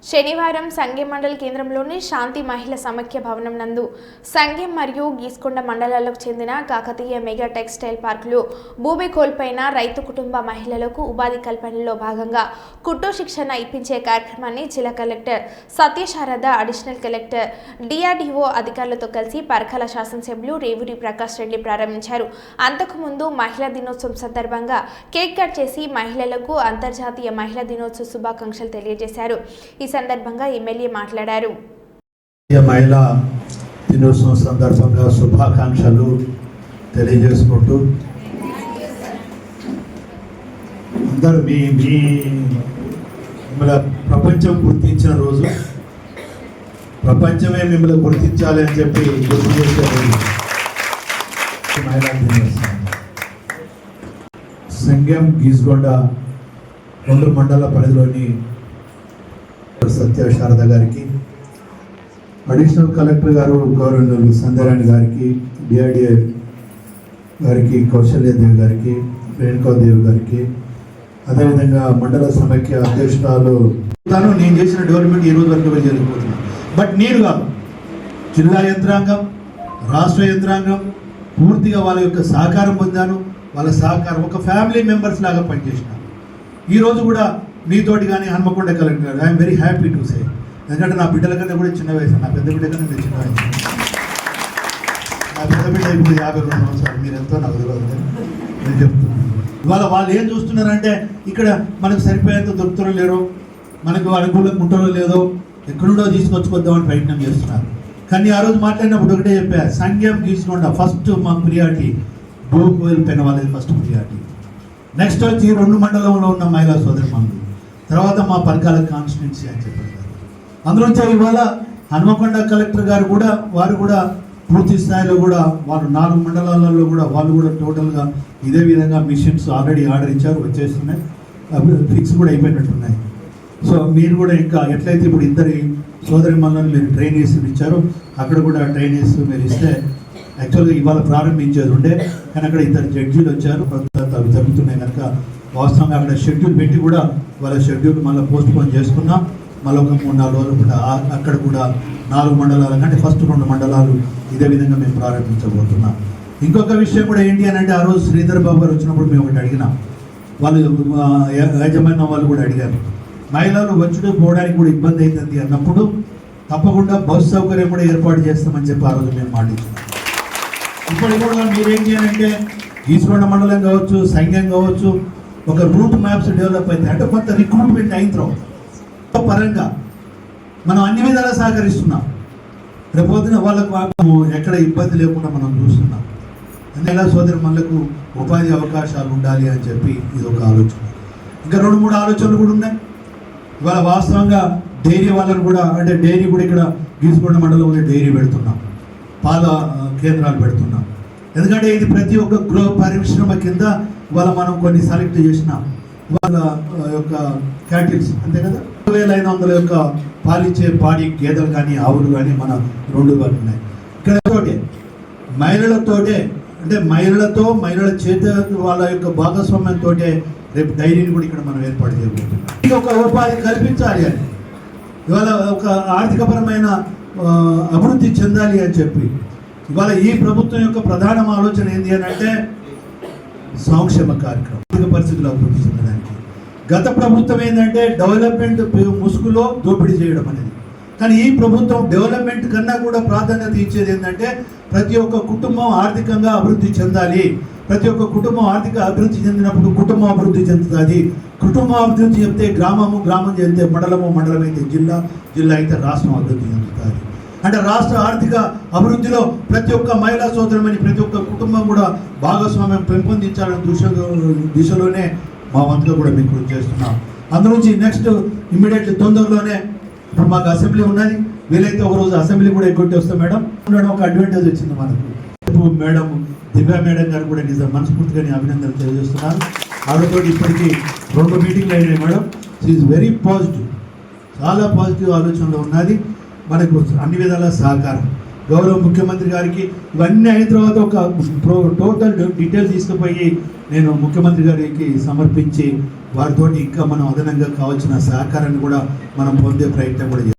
శనివారం సంగెం మండల కేంద్రంలోని శాంతి మహిళా సమైక్య భవనం నందు సంగెం మరియు గీసుకొండ మండలాలకు చెందిన కాకతీయ మెగా టెక్స్టైల్ పార్కులో భూమి కోల్పోయిన రైతు కుటుంబ మహిళలకు ఉపాధి కల్పనలో భాగంగా కుట్టు శిక్షణ ఇప్పించే కార్యక్రమాన్ని జిల్లా collector Satyasarada, additional collector, DRDO అధికారులతో కలిసి పరకాల శాసనసభ్యులు రేవూరి ప్రకాష్ రెడ్డి ప్రారంభించారు. అంతకుముందు మహిళా దినోత్సవం సందర్భంగా కేక్ కట్ చేసి మహిళలకు అంతర్జాతీయ మహిళా దినోత్సవ శుభాకాంక్షలు తెలియజేశారు. ఈ సందర్భంగా ఎమ్మెల్యే మాట్లాడారు. మహిళా దినోత్సవం సందర్భంగా శుభాకాంక్షలు తెలియజేసుకుంటూ అందరూ మిమ్మల్ని ప్రపంచం గుర్తించిన రోజు, ప్రపంచమే మిమ్మల్ని గుర్తించాలి అని చెప్పి గుర్తు చేసే రోజు మహిళా దినోత్సవం. సంగెం, గీసుకొండ రెండు మండల పరిధిలోని సత్యశారద గారికి, అడిషనల్ కలెక్టర్ గారు గౌరవనీయులు సంధ్యారాణి గారికి, డిఆర్డీఏ గారికి, కౌశల్యదేవి గారికి, రేణుకాదేవి గారికి, అదేవిధంగా మండల సమైక్య అధ్యక్షురాలు నేను చేసిన డెవలప్మెంట్ ఈ రోజు వరకు జరిగిపోతున్నాను. బట్ నేను కాదు, జిల్లా యంత్రాంగం, రాష్ట్ర యంత్రాంగం పూర్తిగా వాళ్ళ యొక్క సహకారం పొందాను. వాళ్ళ సహకారం ఒక ఫ్యామిలీ మెంబర్స్ లాగా పనిచేసినాను. ఈరోజు కూడా మీతోటి కానీ హన్మకొండ కలెక్టర్ గారు I'm very happy to say. ఎందుకంటే నా బిడ్డల కన్నా కూడా చిన్న వయసు, నా పెద్ద బిడ్డ కన్నా నేను చిన్న వయసు. నా పెద్ద బిడ్డ ఇప్పుడు 52 సంవత్సరాలు. మీరు ఎంతో నాకు తెలియదు, నేను చెప్తున్నాను. ఇవాళ వాళ్ళు ఏం చూస్తున్నారంటే ఇక్కడ మనకు సరిపోయేంత దొరుకుతూ లేరో, మనకు అనుకూలంగా ఉంటుందో లేదో, ఎక్కడుండో తీసుకొచ్చుకొద్దామని ప్రయత్నం చేస్తున్నారు. కానీ ఆ రోజు మాట్లాడినప్పుడు ఒకటే చెప్పా, సంగెం, గీసుకొండ ఫస్ట్ మా ప్రియారిటీ, భూకోయిల్ పెన వాళ్ళది ఫస్ట్ ప్రియారిటీ. నెక్స్ట్ వచ్చి రెండు మండలంలో ఉన్న మహిళా సోదరిమణులు, తర్వాత మా పరకాల కాన్స్టిట్యున్సీ అని చెప్పారు. అందులోంచి ఇవాళ హన్మకొండ కలెక్టర్ గారు కూడా వారు కూడా పూర్తి స్థాయిలో కూడా వాళ్ళు 4 మండలాలలో కూడా వాళ్ళు కూడా టోటల్గా ఇదే విధంగా మిషన్స్ ఆల్రెడీ ఆర్డర్ ఇచ్చారు, వచ్చేస్తున్నాయి, ఫిక్స్ కూడా అయిపోయినట్టున్నాయి. సో మీరు కూడా ఇంకా ఎట్లయితే ఇప్పుడు ఇద్దరి సోదరిమణులను మీరు ట్రైనీస్ ఇచ్చారో అక్కడ కూడా ట్రైనీస్ మీరు ఇస్తే యాక్చువల్గా ఇవాళ ప్రారంభించేది ఉండే, కానీ అక్కడ ఇద్దరు జడ్జీలు వచ్చారు, అవి జరుగుతున్నాయి కనుక వాస్తవంగా అక్కడ షెడ్యూల్ పెట్టి కూడా వాళ్ళ షెడ్యూల్ మళ్ళీ పోస్ట్ పోన్ చేసుకున్నాం. మళ్ళీ ఒక 3-4 రోజులు కూడా అక్కడ కూడా 4 మండలాల కంటే ఫస్ట్ 2 మండలాలు ఇదే విధంగా మేము ప్రారంభించబోతున్నాం. ఇంకొక విషయం కూడా ఏంటి అని అంటే, ఆ రోజు శ్రీధర్ బాబు గారు వచ్చినప్పుడు మేము ఒకటి అడిగినాం, వాళ్ళు యాజమాన్యం వాళ్ళు కూడా అడిగారు, మహిళలు వచ్చుడు పోవడానికి కూడా ఇబ్బంది అవుతుంది అన్నప్పుడు తప్పకుండా బస్సు సౌకర్యం కూడా ఏర్పాటు చేస్తామని చెప్పి ఆ రోజు మేము మాటించాం. ఇప్పుడు కూడా మీరేం చేయాలంటే గీసుకొండ మండలం కావచ్చు, సంగెం కావచ్చు, ఒక రూట్ మ్యాప్స్ డెవలప్ అయితే అంటే కొంత రిక్రూట్మెంట్ అయిన తర్వాత పరంగా మనం అన్ని విధాలా సహకరిస్తున్నాం. రేపొద్దున వాళ్ళకు ఎక్కడ ఇబ్బంది లేకుండా మనం చూస్తున్నాం. అందువల్ల సోదరి మనలకు ఉపాధి అవకాశాలు ఉండాలి అని చెప్పి ఇది ఒక ఆలోచన. ఇంకా 2-3 ఆలోచనలు కూడా ఉన్నాయి. ఇవాళ వాస్తవంగా డైరీ వాళ్ళని కూడా, అంటే డైరీ కూడా ఇక్కడ గీసుకొండ మండలంలో డైరీ పెడుతున్నాం, పాల కేంద్రాలు పెడుతున్నాం. ఎందుకంటే ఇది ప్రతి ఒక్క గృహ పరిశ్రమ కింద ఇవాళ మనం కొన్ని సెలెక్ట్ చేసినాం. వాళ్ళ యొక్క క్యాటిల్స్ అంతే కదా, 2500 యొక్క పాలిచ్చే పాడి గేదెలు కానీ ఆవులు కానీ మన 2 ఉన్నాయి. ఇక్కడ మహిళలతోటే, అంటే మహిళలతో మహిళల చేత వాళ్ళ యొక్క భాగస్వామ్యంతో రేపు డైరీని కూడా ఇక్కడ మనం ఏర్పాటు చేయబోతున్నాం. ఇది ఒక ఉపాధి కల్పించాలి అని, ఇవాళ ఒక ఆర్థికపరమైన అభివృద్ధి చెందాలి అని చెప్పి ఇవాళ ఈ ప్రభుత్వం యొక్క ప్రధాన ఆలోచన ఏంటి అని అంటే సంక్షేమ కార్యక్రమం, ఆర్థిక పరిస్థితులు అభివృద్ధి చెందడానికి. గత ప్రభుత్వం ఏంటంటే డెవలప్మెంట్ ముసుగులో దోపిడీ చేయడం అనేది, కానీ ఈ ప్రభుత్వం డెవలప్మెంట్ కన్నా కూడా ప్రాధాన్యత ఇచ్చేది ఏంటంటే ప్రతి ఒక్క కుటుంబం ఆర్థికంగా అభివృద్ధి చెందాలి. ప్రతి ఒక్క కుటుంబం ఆర్థిక అభివృద్ధి చెందినప్పుడు కుటుంబం అభివృద్ధి చెందుతుంది. కుటుంబం అభివృద్ధి చెందితే గ్రామం చెందితే మండలం అయితే జిల్లా అయితే రాష్ట్రం అభివృద్ధి చెందుతుంది. అంటే రాష్ట్ర ఆర్థిక అభివృద్ధిలో ప్రతి ఒక్క మహిళా సోదరుమని ప్రతి ఒక్క కుటుంబం కూడా భాగస్వామ్యం పెంపొందించాలనే దిశలోనే మా వంతుగా కూడా మేము కృషి చేస్తున్నాం. అందులోంచి నెక్స్ట్ ఇమ్మీడియట్లీ తొందరలోనే ఇప్పుడు మాకు అసెంబ్లీ ఉన్నది, వీలైతే ఒకరోజు అసెంబ్లీ కూడా ఎగ్గొట్టి వస్తాం మేడం. ఉండడం ఒక అడ్వాంటేజ్ వచ్చింది మనకు. మేడం దివ్య మేడం గారు కూడా నిజం మనస్ఫూర్తిగా అభినందనలు తెలియజేస్తున్నాను. ఆవిడతో ఇప్పటికీ 2 మీటింగ్లు అయినాయి మేడం. షీఈ్ వెరీ పాజిటివ్, చాలా పాజిటివ్ ఆలోచనలో ఉన్నది. మనకు అన్ని విధాల సహకారం. గౌరవ ముఖ్యమంత్రి గారికి ఇవన్నీ అయిన తర్వాత ఒక టోటల్ డీటెయిల్స్ తీసుకుపోయి నేను ముఖ్యమంత్రి గారికి సమర్పించి వారితోటి ఇంకా మనం అదనంగా కావాల్సిన సహకారాన్ని కూడా మనం పొందే ప్రయత్నం కూడా చేస్తాం.